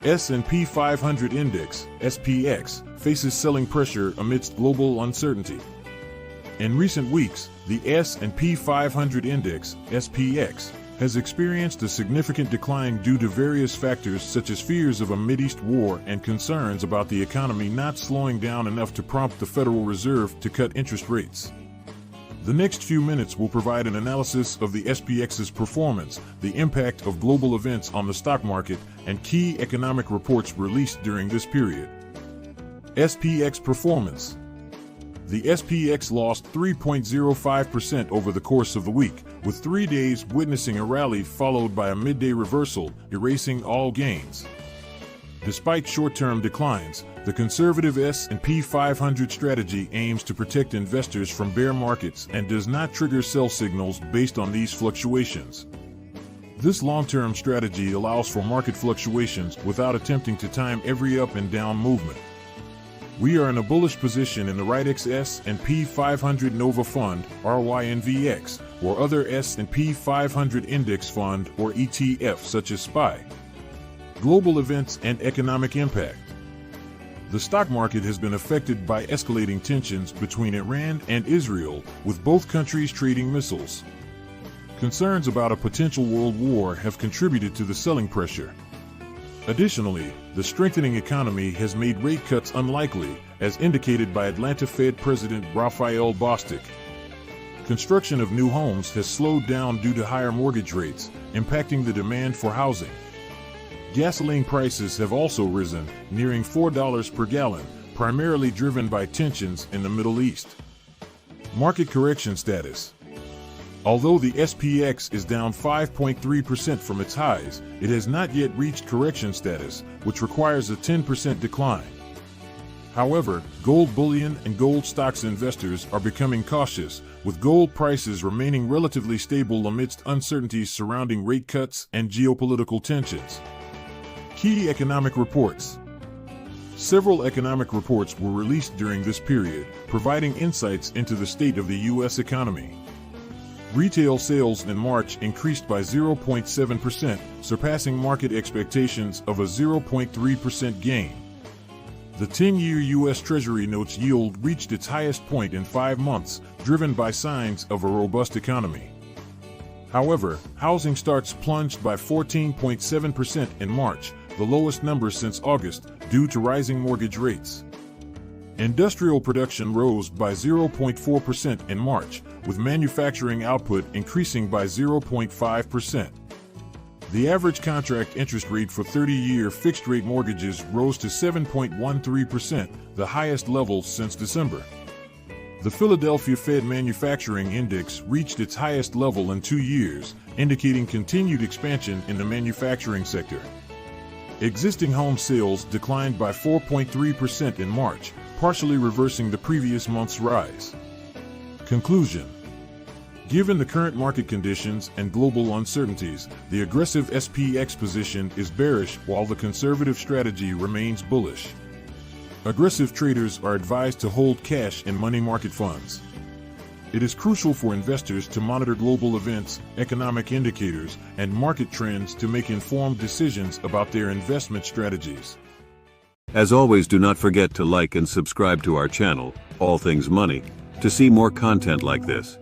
S&P 500 Index, SPX, faces selling pressure amidst global uncertainty. In recent weeks, the S&P 500 Index, SPX, has experienced a significant decline due to various factors such as fears of a Mideast war and concerns about the economy not slowing down enough to prompt the Federal Reserve to cut interest rates. The next few minutes will provide an analysis of the SPX's performance, the impact of global events on the stock market, and key economic reports released during this period. SPX Performance. The SPX lost 3.05% over the course of the week, with 3 days witnessing a rally followed by a midday reversal, erasing all gains. Despite short-term declines, the conservative S&P 500 strategy aims to protect investors from bear markets and does not trigger sell signals based on these fluctuations. This long-term strategy allows for market fluctuations without attempting to time every up and down movement. We are in a bullish position in the Rydex S&P 500 Nova Fund, RYNVX, or other S&P 500 Index Fund or ETF such as SPY. Global events and economic impact. The stock market has been affected by escalating tensions between Iran and Israel, with both countries trading missiles. Concerns about a potential world war have contributed to the selling pressure. Additionally, the strengthening economy has made rate cuts unlikely, as indicated by Atlanta Fed President Raphael Bostic. Construction of new homes has slowed down due to higher mortgage rates, impacting the demand for housing. Gasoline prices have also risen, nearing $4 per gallon, primarily driven by tensions in the Middle East. Market correction status. Although the SPX is down 5.3% from its highs, it has not yet reached correction status, which requires a 10% decline. However, gold bullion and gold stocks investors are becoming cautious, with gold prices remaining relatively stable amidst uncertainties surrounding rate cuts and geopolitical tensions. Key economic reports. Several economic reports were released during this period, providing insights into the state of the U.S. economy. Retail sales in March increased by 0.7%, surpassing market expectations of a 0.3% gain. The 10-year U.S. Treasury notes yield reached its highest point in 5 months, driven by signs of a robust economy. However, housing starts plunged by 14.7% in March, the lowest number since August, due to rising mortgage rates. Industrial production rose by 0.4% in March, with manufacturing output increasing by 0.5%. The average contract interest rate for 30-year fixed-rate mortgages rose to 7.13%, the highest level since December. The Philadelphia Fed Manufacturing Index reached its highest level in 2 years, indicating continued expansion in the manufacturing sector. Existing home sales declined by 4.3% in March, partially reversing the previous month's rise. Conclusion. Given the current market conditions and global uncertainties, the aggressive SPX position is bearish while the conservative strategy remains bullish. Aggressive traders are advised to hold cash in money market funds. It is crucial for investors to monitor global events, economic indicators, and market trends to make informed decisions about their investment strategies. As always, do not forget to like and subscribe to our channel, All Things Money, to see more content like this.